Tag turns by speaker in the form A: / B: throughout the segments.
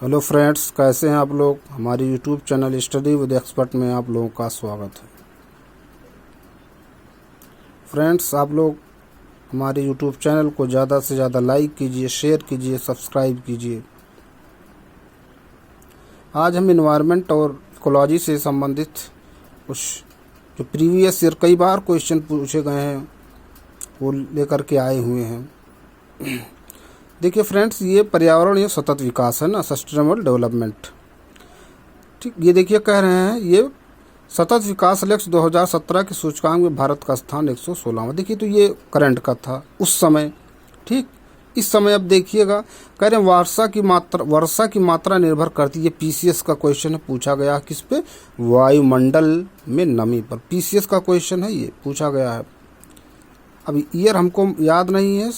A: Hello friends, कैसे हैं आप लोग। हमारे YouTube channel study with expert में आप लोगों का स्वागत है। फ्रेंड्स, आप लोग हमारे यूट्यूब चैनल को ज़्यादा से ज़्यादा लाइक कीजिए, शेयर कीजिए, सब्सक्राइब कीजिए। आज हम इन्वायरमेंट और इकोलॉजी से संबंधित कुछ जो प्रीवियस ईयर कई बार क्वेश्चन पूछे गए हैं वो लेकर के आए हुए हैं। देखिए फ्रेंड्स, ये पर्यावरण ये सतत विकास है ना, सस्टेनेबल डेवलपमेंट। ठीक, ये देखिए कह रहे हैं ये सतत विकास लक्ष्य 2017 के सूचकांक में भारत का स्थान 116वां। देखिए तो ये करंट का था उस समय। ठीक, इस समय अब देखिएगा कह रहे हैं वर्षा की मात्रा निर्भर करती है। पीसीएस का क्वेश्चन है, पूछा गया किस पे, वायुमंडल में नमी पर। पीसीएस का क्वेश्चन है, ये पूछा गया है। अब ईयर हमको याद नहीं है,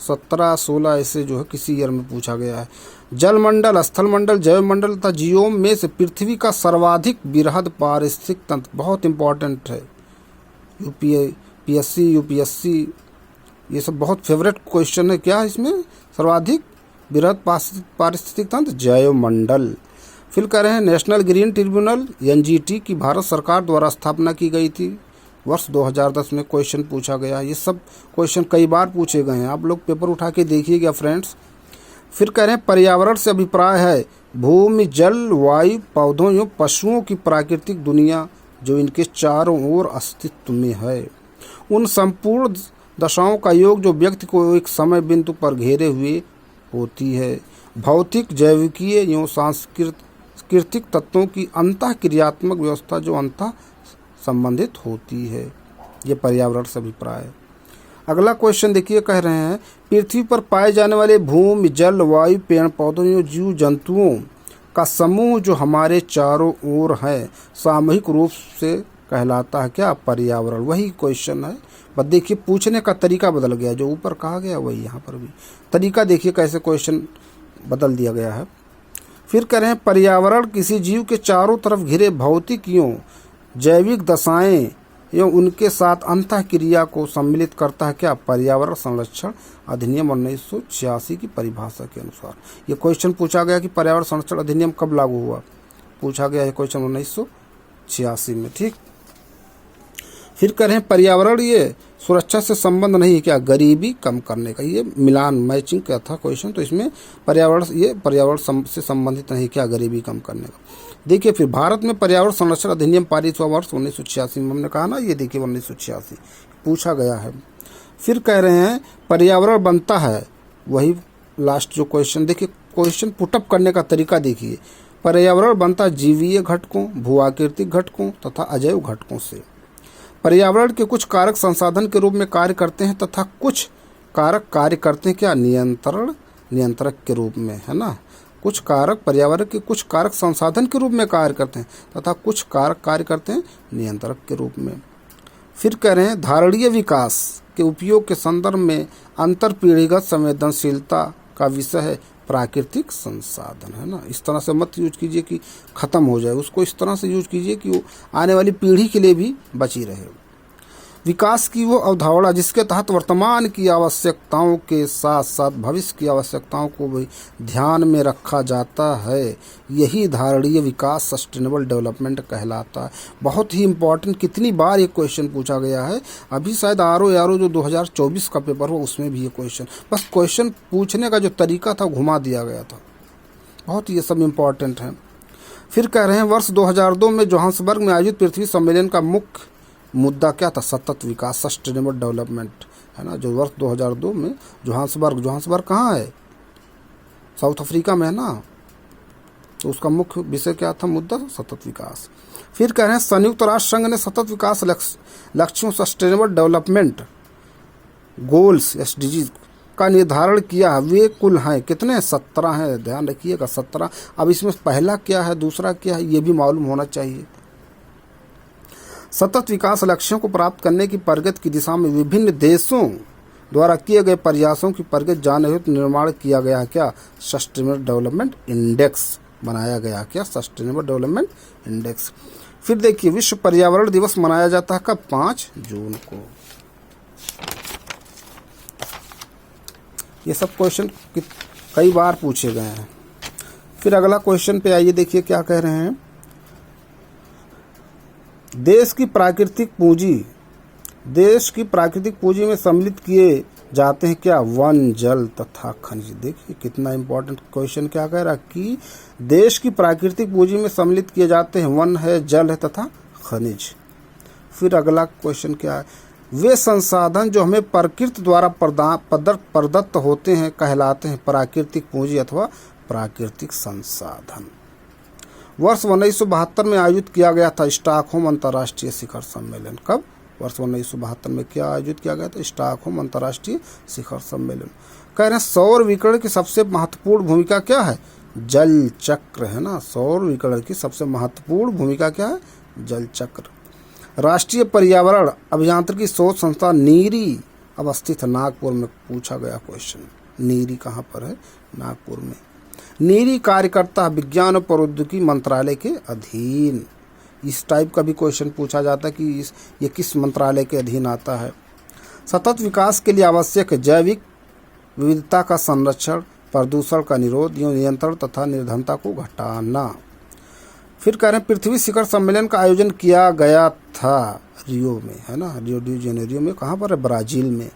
A: 17-16 ऐसे जो है किसी ईयर में पूछा गया है। जलमंडल, स्थलमंडल, जैवमंडल तथा जीवों में से पृथ्वी का सर्वाधिक बृहद पारिस्थितिक तंत्र, बहुत इंपॉर्टेंट है। यूपीएससी ये सब बहुत फेवरेट क्वेश्चन है। क्या है इसमें, सर्वाधिक बृहद पारिस्थितिक तंत्र जैवमंडल। फिर कह रहे हैं नेशनल ग्रीन ट्रिब्यूनल एनजीटी की भारत सरकार द्वारा स्थापना की गई थी वर्ष 2010 में। क्वेश्चन पूछा गया। ये सब क्वेश्चन कई बार पूछे गए हैं, आप लोग पेपर उठा के देखिएगा फ्रेंड्स। फिर कह रहे हैं पर्यावरण से अभिप्राय है भूमि, जल, वायु, पौधों एवं पशुओं की प्राकृतिक दुनिया जो इनके चारों ओर अस्तित्व में है, उन संपूर्ण दशाओं का योग जो व्यक्ति को एक समय बिंदु पर घेरे हुए होती है। भौतिक, जैविकीय एवं सांस्कृतिक तत्वों की अंतःक्रियात्मक व्यवस्था जो अंतः संबंधित होती है। ये पर्यावरण से अभिप्राय है। अगला क्वेश्चन देखिए, कह रहे हैं पृथ्वी पर पाए जाने वाले भूमि, जल, वायु, पेड़ पौधों एवं जीव जंतुओं का समूह जो हमारे चारों ओर है सामूहिक रूप से कहलाता है क्या, पर्यावरण। वही क्वेश्चन है, बस देखिए पूछने का तरीका बदल गया। जो ऊपर कहा गया वही यहाँ पर भी तरीका देखिए कैसे क्वेश्चन बदल दिया गया है। फिर कह रहे हैं पर्यावरण किसी जीव के चारों तरफ घिरे भौतिक एवं जैविक दशाएं एवं उनके साथ अंतःक्रिया को सम्मिलित करता है क्या, पर्यावरण संरक्षण अधिनियम 1986 की परिभाषा के अनुसार। ये क्वेश्चन पूछा गया कि पर्यावरण संरक्षण अधिनियम कब लागू हुआ, पूछा गया है क्वेश्चन 1986 में। ठीक, फिर करें पर्यावरण ये सुरक्षा से संबंध नहीं है क्या, गरीबी कम करने का। ये मिलान मैचिंग का था क्वेश्चन, तो इसमें पर्यावरण से संबंधित नहीं क्या, गरीबी कम करने का। देखिए फिर भारत में पर्यावरण संरक्षण अधिनियम पारित हुआ वर्ष 1986 में। हमने कहा ना, ये देखिए 1986 पूछा गया है। फिर कह रहे हैं पर्यावरण बनता है, वही लास्ट जो क्वेश्चन देखिए, क्वेश्चन पुटअप करने का तरीका देखिए। पर्यावरण बनता जीवीय घटकों, भूआकृतिक घटकों तथा अजैव घटकों से। पर्यावरण के कुछ कारक संसाधन के रूप में कार्य करते हैं तथा कुछ कारक कार्य करते हैं क्या, नियंत्रक के रूप में, है ना। कुछ कारक पर्यावरण के कुछ कारक संसाधन के रूप में कार्य करते हैं तथा कुछ कारक कार्य करते हैं नियंत्रक के रूप में। फिर कह रहे हैं धारणीय विकास के उपयोग के संदर्भ में अंतर पीढ़ीगत संवेदनशीलता का विषय है प्राकृतिक संसाधन, है ना। इस तरह से मत यूज कीजिए कि खत्म हो जाए, उसको इस तरह से यूज कीजिए कि वो आने वाली पीढ़ी के लिए भी बची रहे। विकास की वो अवधारणा जिसके तहत वर्तमान की आवश्यकताओं के साथ साथ भविष्य की आवश्यकताओं को भी ध्यान में रखा जाता है, यही धारणीय विकास सस्टेनेबल डेवलपमेंट कहलाता है। बहुत ही इम्पोर्टेंट, कितनी बार ये क्वेश्चन पूछा गया है। अभी शायद आर जो 2024 का पेपर हुआ उसमें भी ये क्वेश्चन, बस क्वेश्चन पूछने का जो तरीका था घुमा दिया गया था। बहुत ये सब इम्पोर्टेंट है। फिर कह रहे हैं वर्ष 2002 में जोहान्सबर्ग में आयोजित पृथ्वी सम्मेलन का मुख्य मुद्दा क्या था, सतत विकास, सस्टेनेबल डेवलपमेंट, है ना। जो वर्ष 2002 में जोहान्सबर्ग कहाँ है, साउथ अफ्रीका में है ना। तो उसका मुख्य विषय क्या था, मुद्दा सतत विकास। फिर कह रहे हैं संयुक्त राष्ट्र संघ ने सतत विकास लक्ष्यों सस्टेनेबल डेवलपमेंट गोल्स एसडीजी का निर्धारण किया। वे कुल हैं कितने, 17 हैं, ध्यान रखिएगा 17। अब इसमें पहला क्या है, दूसरा क्या है, ये भी मालूम होना चाहिए। सतत विकास लक्ष्यों को प्राप्त करने की प्रगति की दिशा में विभिन्न देशों द्वारा किए गए प्रयासों की प्रगति जानने हेतु निर्माण किया गया क्या, सस्टेनेबल डेवलपमेंट इंडेक्स बनाया गया क्या, सस्टेनेबल डेवलपमेंट इंडेक्स। फिर देखिए विश्व पर्यावरण दिवस मनाया जाता है कब, 5 जून को। ये सब क्वेश्चन कई बार पूछे गए हैं। फिर अगला क्वेश्चन पे आइए, देखिए क्या कह रहे हैं। देश की प्राकृतिक पूंजी में सम्मिलित किए जाते हैं क्या? वन, जल तथा खनिज। देखिए कितना इंपॉर्टेंट क्वेश्चन क्या कह रहा है कि देश की प्राकृतिक पूंजी में सम्मिलित किए जाते हैं वन है, जल है तथा खनिज। फिर अगला क्वेश्चन क्या है? वे संसाधन जो हमें प्रकृति द्वारा प्रदत्त होते हैं कहलाते हैं प्राकृतिक पूंजी अथवा प्राकृतिक संसाधन। वर्ष 1972 में आयोजित किया गया था स्टॉकहोम अंतर्राष्ट्रीय शिखर सम्मेलन। कब? वर्ष 1972 में क्या आयोजित किया गया था? स्टॉकहोम अंतर्राष्ट्रीय शिखर सम्मेलन। कह रहे हैं सौर विकिरण की सबसे महत्वपूर्ण भूमिका क्या है? जल चक्र, है ना। सौर विकिरण की सबसे महत्वपूर्ण भूमिका क्या है? जल चक्र। राष्ट्रीय पर्यावरण अभियांत्रिकी शोध संस्थान नीरी अवस्थित है नागपुर में। पूछा गया क्वेश्चन, नीरी कहाँ पर है? नागपुर में। नीरी कार्यकर्ता विज्ञान और प्रौद्योगिकी मंत्रालय के अधीन। इस टाइप का भी क्वेश्चन पूछा जाता है कि ये किस मंत्रालय के अधीन आता है। सतत विकास के लिए आवश्यक है जैविक विविधता का संरक्षण, प्रदूषण का निरोध, नियंत्रण तथा निर्धनता को घटाना। फिर कह रहे हैं पृथ्वी शिखर सम्मेलन का आयोजन किया गया था रियो में, है ना, रियो डी जेनेरियो में। कहाँ पर है? ब्राजील में।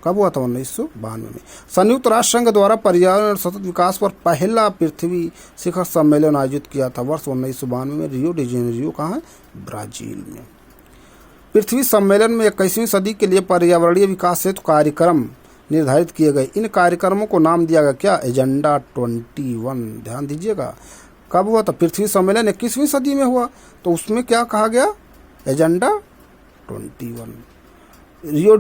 A: कब हुआ था? 1992 में। संयुक्त राष्ट्र संघ द्वारा पर्यावरण और सतत विकास पर पहला पृथ्वी शिखर सम्मेलन आयोजित किया था वर्ष 1992 में रियो डी जेनेरियो। कहाँ है? ब्राजील में। पृथ्वी सम्मेलन में 21वीं सदी के लिए पर्यावरणीय विकास हेतु कार्यक्रम निर्धारित किए गए। इन कार्यक्रमों को नाम दिया गया क्या? एजेंडा 21। ध्यान दीजिएगा, कब हुआ था? पृथ्वी सम्मेलन 21वीं सदी में हुआ, तो उसमें क्या कहा गया? एजेंडा 21। रियो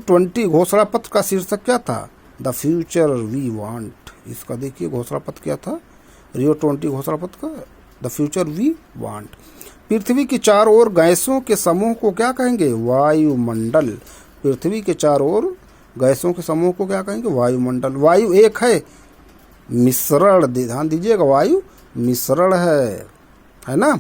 A: 20 घोषणा पत्र का शीर्षक क्या था? The future we want. इसका देखिए घोषणा पत्र क्या था? रियो 20 घोषणा पत्र का द फ्यूचर वी वांट। पृथ्वी के चारों ओर गैसों के समूह को क्या कहेंगे? वायुमंडल। पृथ्वी के चारों ओर गैसों के समूह को क्या कहेंगे? वायुमंडल। वायु एक है, मिश्रण। ध्यान दीजिएगा, वायु मिश्रण है ना।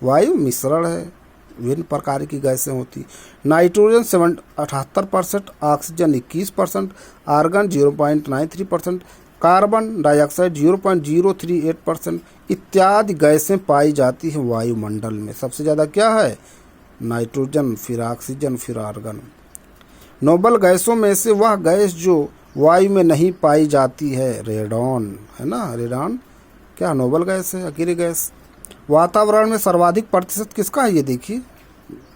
A: वायु मिश्रण है, विभिन्न प्रकार की गैसें होती। Nitrogen 78%, oxygen 21%, argon 0.93%, carbon dioxide 0.038% इत्यादि गैसें पाई जाती हैं वायुमंडल में। सबसे ज़्यादा क्या है? नाइट्रोजन, फिर ऑक्सीजन, फिर आर्गन। नोबल गैसों में से वह गैस जो वायु में नहीं पाई जाती है रेडॉन, है ना। रेडॉन क्या नोबल गैस है? अकेली गैस। वातावरण में सर्वाधिक प्रतिशत किसका है? ये देखिए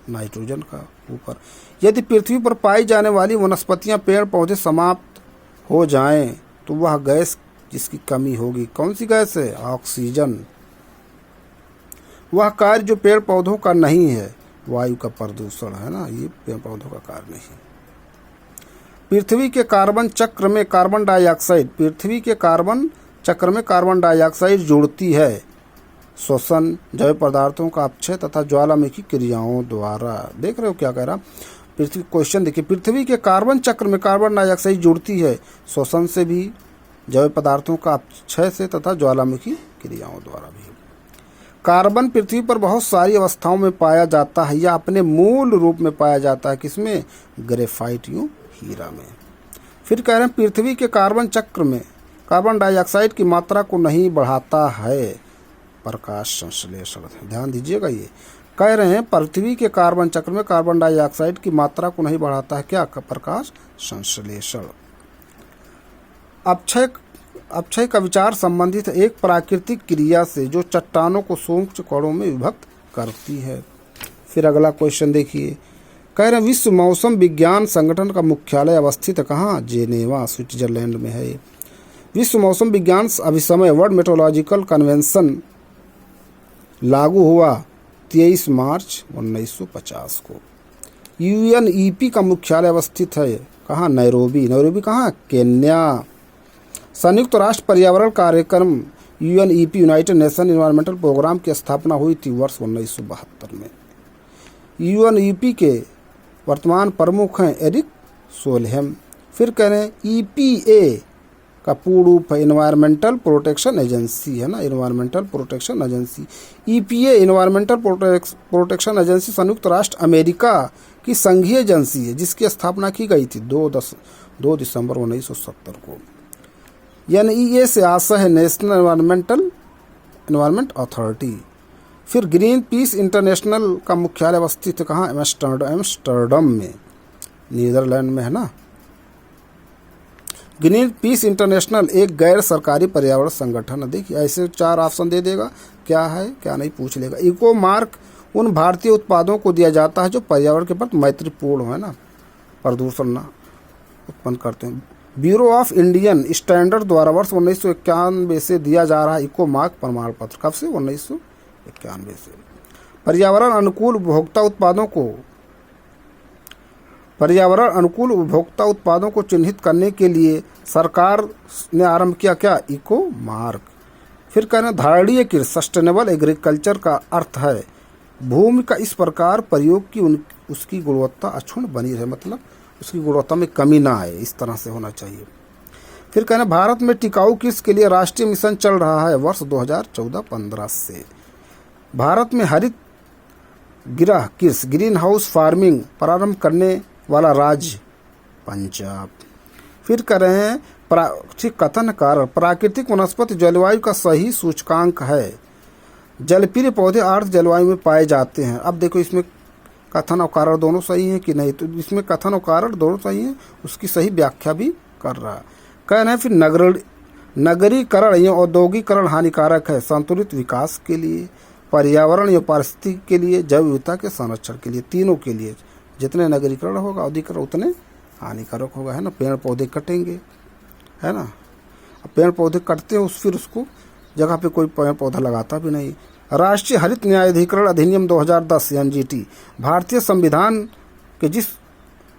A: नाइट्रोजन का ऊपर। यदि पृथ्वी पर पाई जाने वाली वनस्पतियां, पेड़ पौधे समाप्त हो जाएं तो वह गैस जिसकी कमी होगी, कौन सी गैस है? ऑक्सीजन। वह कार्य जो पेड़ पौधों का नहीं है, वायु का प्रदूषण, है ना, ये पेड़ पौधों का कार्य नहीं। पृथ्वी के कार्बन चक्र में कार्बन डाइऑक्साइड, पृथ्वी के कार्बन चक्र में कार्बन डाइऑक्साइड जुड़ती है श्वसन, जैव पदार्थों का अपक्षय तथा ज्वालामुखी क्रियाओं द्वारा। देख रहे हो क्या कह रहा? पृथ्वी क्वेश्चन देखिए, पृथ्वी के कार्बन चक्र में कार्बन डाइऑक्साइड जुड़ती है श्वसन से भी, जैव पदार्थों का अपक्षय से तथा ज्वालामुखी क्रियाओं द्वारा भी। कार्बन पृथ्वी पर बहुत सारी अवस्थाओं में पाया जाता है या अपने मूल रूप में पाया जाता है। किसमें? ग्रेफाइट, यूं हीरा में। फिर कह रहे हैं पृथ्वी के कार्बन चक्र में कार्बन डाइऑक्साइड की मात्रा को नहीं बढ़ाता है प्रकाश संश्लेषण। ध्यान दीजिएगा, ये कह रहे हैं पृथ्वी के कार्बन चक्र में कार्बन डाइऑक्साइड की मात्रा को नहीं बढ़ाता है क्या? प्रकाश संश्लेषण। अपक्षय का विचार संबंधित है एक प्राकृतिक क्रिया से जो चट्टानों को सूक्ष्म कणों में विभक्त करती है। फिर अगला क्वेश्चन देखिए, कह रहे हैं विश्व मौसम विज्ञान संगठन का मुख्यालय अवस्थित है कहाँ? जेनेवा, स्विट्जरलैंड में है। विश्व मौसम विज्ञान अभिसमय वर्ल्ड मेट्रोलॉजिकल कन्वेंशन लागू हुआ 23 मार्च 1950 को। यूएनईपी का मुख्यालय अवस्थित है कहाँ? नैरोबी। नैरोबी कहाँ? केन्या। संयुक्त राष्ट्र पर्यावरण कार्यक्रम UNEP United Nation environmental programme की स्थापना हुई थी वर्ष 1972 में। यूएनईपी के वर्तमान प्रमुख हैं एरिक सोलहेम। फिर कह रहे हैं ईपीए का पूर्ण रूप है एनवायरमेंटल प्रोटेक्शन एजेंसी, है ना, environmental protection agency. EPA environmental protection agency संयुक्त राष्ट्र अमेरिका की संघीय एजेंसी है जिसकी स्थापना की गई थी 2 दिसंबर 1970 को। NEA से आशा है नेशनल एनवायरमेंट अथॉरिटी। फिर ग्रीन पीस इंटरनेशनल का मुख्यालय अवस्थित कहाँ? एम्स्टर्डम में, नीदरलैंड में है ना। ग्रीन पीस इंटरनेशनल एक गैर सरकारी पर्यावरण संगठन है। देखिए ऐसे 4 ऑप्शन दे देगा, क्या है क्या नहीं पूछ लेगा। इको मार्क उन भारतीय उत्पादों को दिया जाता है जो पर्यावरण के प्रति मैत्रीपूर्ण हो, है ना, प्रदूषण ना उत्पन्न करते हैं। ब्यूरो ऑफ इंडियन स्टैंडर्ड द्वारा वर्ष 1991 से दिया जा रहा इको मार्क प्रमाण पत्र। कब से? 1991 से। पर्यावरण अनुकूल उपभोक्ता उत्पादों को चिन्हित करने के लिए सरकार ने आरंभ किया क्या? Eco mark. फिर कहना धारणीय कृषि सस्टेनेबल एग्रीकल्चर का अर्थ है भूमि का इस प्रकार प्रयोग की उसकी गुणवत्ता अक्षुण्ण बनी रहे, मतलब उसकी गुणवत्ता में कमी ना आए, इस तरह से होना चाहिए। फिर कहना भारत में टिकाऊ कृषि के लिए राष्ट्रीय मिशन चल रहा है वर्ष 2014-15 से। भारत में हरित गृह कृषि ग्रीन हाउस फार्मिंग प्रारंभ करने वाला राज्य पंजाब। फिर कह रहे हैं कथन कारण प्राकृतिक वनस्पति जलवायु का सही सूचकांक है। जलप्रिय पौधे आर्द्र जलवायु में पाए जाते हैं। अब देखो इसमें कथन और कारण दोनों सही हैं कि नहीं, तो इसमें कथन और कारण दोनों सही हैं, उसकी सही व्याख्या भी कर रहा है। कह रहे हैं फिर नगरीकरण या औद्योगिकरण हानिकारक है संतुलित विकास के लिए, पर्यावरण या पारिस्थितिकी के लिए, जैव विविधता के संरक्षण के लिए, तीनों के लिए। जितने नगरीकरण होगा औद्योगिकरण उतने हानिकारक होगा, है ना। पेड़ पौधे कटेंगे, है ना। अब पेड़ पौधे कटते हैं फिर उसको जगह पे कोई पेड़ पौधा लगाता भी नहीं। राष्ट्रीय हरित न्यायाधिकरण अधिनियम 2010 NGT भारतीय संविधान के जिस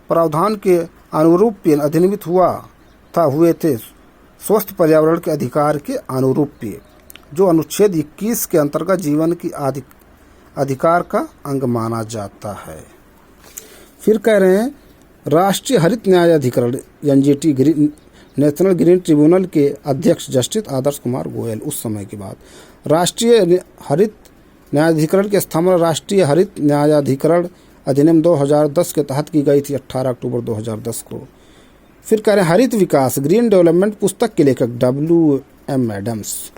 A: प्रावधान के अनुरूप अधिनियमित हुए थे स्वस्थ पर्यावरण के अधिकार के अनुरूप, जो अनुच्छेद 21 के अंतर्गत जीवन की अधिकार का अंग माना जाता है। फिर कह रहे हैं राष्ट्रीय हरित न्यायाधिकरण NGT नेशनल ग्रीन ट्रिब्यूनल के अध्यक्ष जस्टिस आदर्श कुमार गोयल उस समय के बाद। राष्ट्रीय हरित न्यायाधिकरण की स्थापना राष्ट्रीय हरित न्यायाधिकरण अधिनियम 2010 के तहत की गई थी 18 अक्टूबर 2010 को। फिर कह रहे हैं हरित विकास ग्रीन डेवलपमेंट पुस्तक के लेखक WM एडम्स।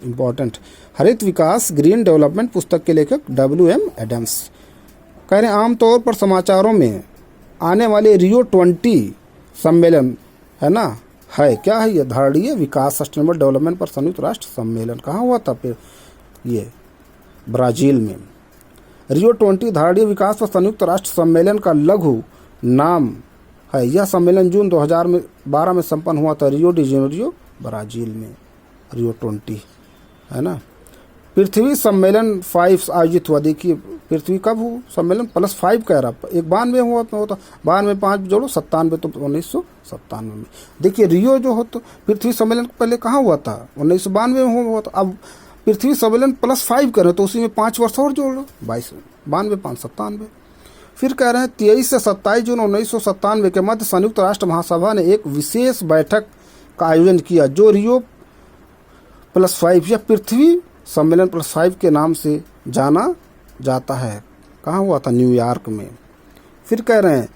A: इम्पॉर्टेंट, हरित विकास ग्रीन डेवलपमेंट पुस्तक के लेखक WM एडम्स। कह रहे हैं आमतौर पर समाचारों में आने वाले रियो 20 सम्मेलन, है ना, है क्या है ये? धारणीय विकास सस्टेनेबल डेवलपमेंट पर संयुक्त राष्ट्र सम्मेलन। कहाँ हुआ था फिर? ये ब्राज़ील में। रियो 20 धारणीय विकास पर संयुक्त राष्ट्र सम्मेलन का लघु नाम है। यह सम्मेलन जून 2012 में संपन्न हुआ था रियो डी जेनेरियो ब्राज़ील में। रियो 20, है ना। पृथ्वी सम्मेलन 5 आयोजित हुआ। देखिए पृथ्वी कब हुआ सम्मेलन? +5 कह रहा, एक 92 हुआ होता, 92 5 जोड़ो 97, तो 1997 में। देखिए रियो जो हो तो पृथ्वी सम्मेलन पहले कहाँ हुआ था? 1992 में हुआ था। अब पृथ्वी सम्मेलन +5 करें तो उसी में 5 वर्ष और जोड़ लो, 22, 92 5 97। फिर कह रहे हैं 23 से 27 जून 1997 के मध्य संयुक्त राष्ट्र महासभा ने एक विशेष बैठक का आयोजन किया जो रियो +5 या पृथ्वी सम्मेलन +5 के नाम से जाना जाता है। कहाँ हुआ था? न्यूयॉर्क में। फिर कह रहे हैं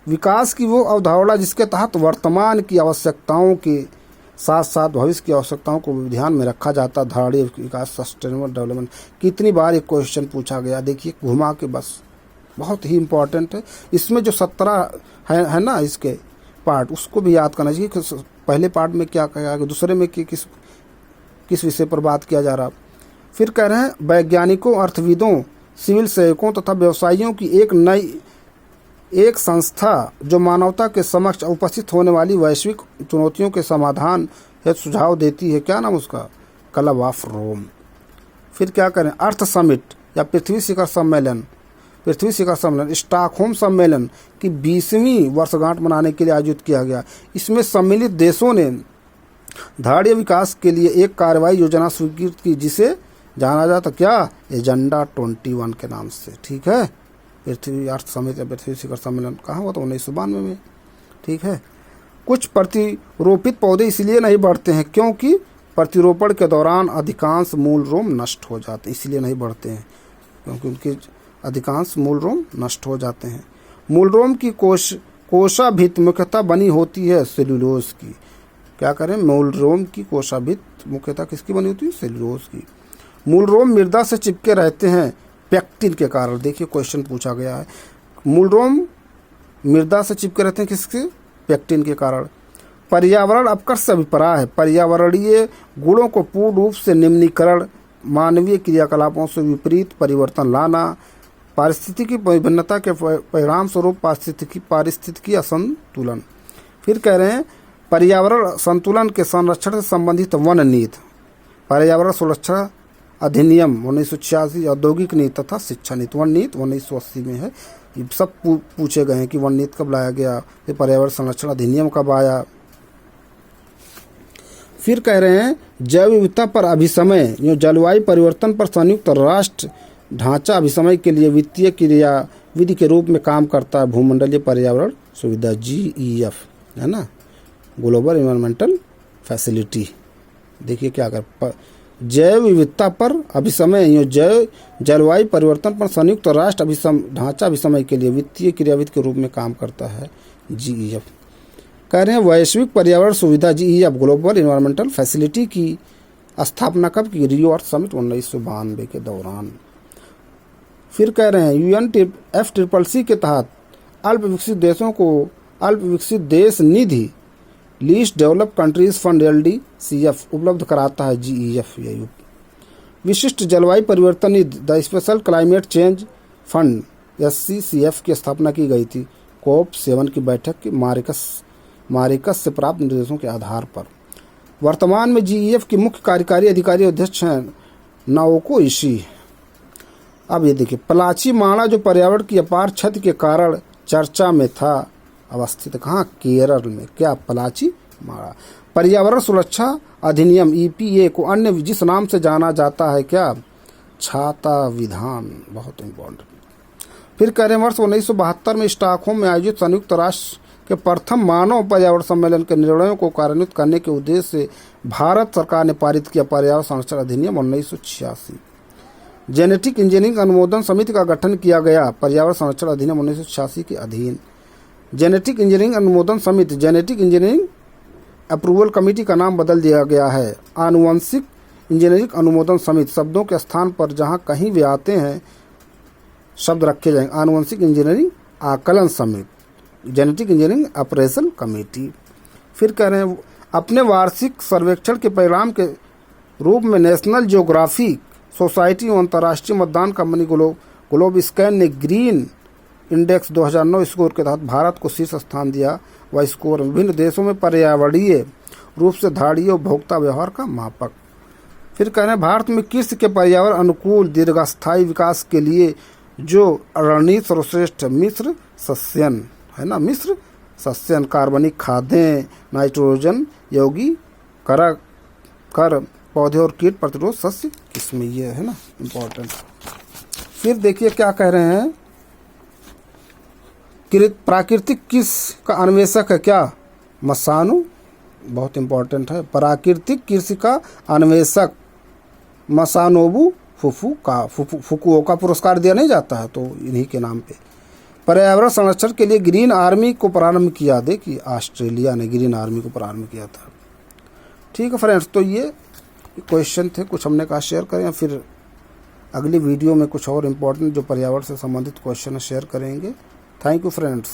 A: विकास की वो अवधारणा जिसके तहत वर्तमान की आवश्यकताओं के साथ साथ भविष्य की आवश्यकताओं को भी ध्यान में रखा जाता। धारणीय विकास सस्टेनेबल डेवलपमेंट कितनी बार एक क्वेश्चन पूछा गया, देखिए घुमा के, बस बहुत ही इम्पोर्टेंट है। इसमें जो 17 है ना इसके पार्ट, उसको भी याद करना चाहिए कि पहले पार्ट में क्या कहा गया, दूसरे में किस विषय पर बात किया जा रहा। फिर कह रहे हैं वैज्ञानिकों, अर्थविदों, सिविल सेवकों तथा व्यवसायियों की एक संस्था जो मानवता के समक्ष उपस्थित होने वाली वैश्विक चुनौतियों के समाधान हेतु सुझाव देती है। क्या नाम उसका? Club of Rome. फिर क्या करें? अर्थ समिट या पृथ्वी शिखर सम्मेलन स्टॉकहोम सम्मेलन की 20वीं वर्षगांठ मनाने के लिए आयोजित किया गया। इसमें सम्मिलित देशों ने धारणीय विकास के लिए एक कार्रवाई योजना स्वीकृत की जिसे जाना जाता क्या? एजेंडा 21 के नाम से। ठीक है। पृथ्वी अर्थ समिट या पृथ्वी शिखर सम्मेलन कहाँ हुआ था? 1992 में। ठीक है। कुछ प्रतिरोपित पौधे इसलिए नहीं बढ़ते हैं क्योंकि प्रतिरोपण के दौरान अधिकांश मूल रोम नष्ट हो जाते हैं। इसलिए नहीं बढ़ते हैं क्योंकि उनके अधिकांश मूल रोम नष्ट हो जाते हैं। मूल रोम की कोशा भित्ति मुख्यतः बनी होती है सेल्यूलोज की। क्या करें, मूल रोम की कोशाभित मुख्यतः किसकी बनी होती है, सेल्यूलोज की। मूल रोम मृदा से चिपके रहते हैं पेक्टिन के कारण। देखिए क्वेश्चन पूछा गया है, मूल रोम मृदा से चिपके रहते हैं किसके, पेक्टिन के कारण। पर्यावरण अपकर्ष से अभिप्राय है पर्यावरणीय गुणों को पूर्ण रूप से निम्नीकरण, मानवीय क्रियाकलापों से विपरीत परिवर्तन लाना, पारिस्थितिकी विभिन्नता के परिणाम स्वरूप पारिस्थितिकी असंतुलन। फिर कह रहे हैं पर्यावरण संतुलन के संरक्षण से संबंधित वन नीति, पर्यावरण सुरक्षा अधिनियम 1986, औद्योगिक नीति तथा शिक्षा नीति। वन नीति 1980 में है। ये सब पूछे गए हैं कि वन नीति कब लाया गया, ये पर्यावरण संरक्षण अधिनियम कब आया। फिर कह रहे हैं जैव विविधता पर अभिसमय, जो जलवायु परिवर्तन पर संयुक्त राष्ट्र ढांचा अभिसमय के लिए वित्तीय क्रियाविधि के रूप में काम करता है भूमंडलीय पर्यावरण सुविधा GEF, है ना, ग्लोबल इन्वायरमेंटल फैसिलिटी। देखिए क्या कर, जैव विविधता पर अभिसमय, जलवायु परिवर्तन पर संयुक्त राष्ट्र ढांचा अभिसमय के लिए वित्तीय क्रियाविधि के रूप में काम करता है GEF। कह रहे हैं वैश्विक पर्यावरण सुविधा GEF ग्लोबल इन्वायरमेंटल फैसिलिटी की स्थापना कब की, रियो अर्थ समिट 1992 के दौरान। फिर कह रहे हैं UNFCCC के तहत अल्प विकसित देशों को अल्प विकसित देश निधि least develop countries fund LDCF उपलब्ध कराता है GEF। विशिष्ट जलवायु परिवर्तन निधि the special climate change fund SCCF की स्थापना की गई थी COP7 की बैठक की मारिकस से प्राप्त निर्देशों के आधार पर। वर्तमान में GEF की मुख्य कार्यकारी अधिकारी अध्यक्ष हैं नाओको इशी। अब ये देखिए पलाची माड़ा जो पर्यावरण की अपार क्षति के कारण चर्चा में था, अवस्थित कहाँ, केरल में। क्या, पलाची माड़ा। पर्यावरण सुरक्षा अधिनियम EPA को अन्य जिस नाम से जाना जाता है, क्या, छाता विधान, बहुत इम्पोर्टेंट। फिर कह रहे हैं वर्ष 1972 में स्टॉकहोम में आयोजित संयुक्त राष्ट्र के प्रथम मानव पर्यावरण सम्मेलन के निर्णयों को कार्यान्वित करने के उद्देश्य से भारत सरकार ने पारित किया पर्यावरण संरक्षण अधिनियम 1986। जेनेटिक इंजीनियरिंग अनुमोदन समिति का गठन किया गया पर्यावरण संरक्षण अधिनियम 1986 के अधीन। जेनेटिक इंजीनियरिंग अनुमोदन समिति, जेनेटिक इंजीनियरिंग अप्रूवल कमेटी का नाम बदल दिया गया है आनुवंशिक इंजीनियरिंग अनुमोदन समिति। शब्दों के स्थान पर जहां कहीं भी आते हैं शब्द रखे जाएंगे। आनुवंशिक इंजीनियरिंग आकलन समिति, जेनेटिक इंजीनियरिंग अप्रेजल कमेटी। फिर कह रहे हैं अपने वार्षिक सर्वेक्षण के परिणाम के रूप में नेशनल जियोग्राफिक सोसाइटी और अंतर्राष्ट्रीय मतदान कंपनी ग्लोब स्कैन ने ग्रीन इंडेक्स 2009 स्कोर के तहत भारत को शीर्ष स्थान दिया। वह स्कोर विभिन्न देशों में पर्यावरणीय रूप से धारणीय उपभोक्ता व्यवहार का मापक। फिर कह रहे हैं भारत में कृषि के पर्यावरण अनुकूल दीर्घस्थायी विकास के लिए जो रणनीति सर्वश्रेष्ठ मिश्र सस्यन है ना, मिश्र सस्यन, कार्बनिक खादें, नाइट्रोजन योगी कर पौधे और कीट प्रतिरोध सस्य किस्में, ये है ना इम्पोर्टेंट। फिर देखिए क्या कह रहे हैं, प्राकृतिक कृषि का अन्वेषक है क्या, मसानो, बहुत इम्पोर्टेंट है। प्राकृतिक कृषि का अन्वेषक मसानोबू फुकुओका पुरस्कार दिया नहीं जाता है, तो इन्हीं के नाम पे। पर्यावरण संरक्षण के लिए ग्रीन आर्मी को प्रारंभ किया, देखिए ऑस्ट्रेलिया ने ग्रीन आर्मी को प्रारंभ किया था। ठीक है फ्रेंड्स, तो ये क्वेश्चन थे, कुछ हमने कहा शेयर करें, फिर अगली वीडियो में कुछ और इम्पोर्टेंट जो पर्यावरण से संबंधित क्वेश्चन शेयर करेंगे। Thank you friends.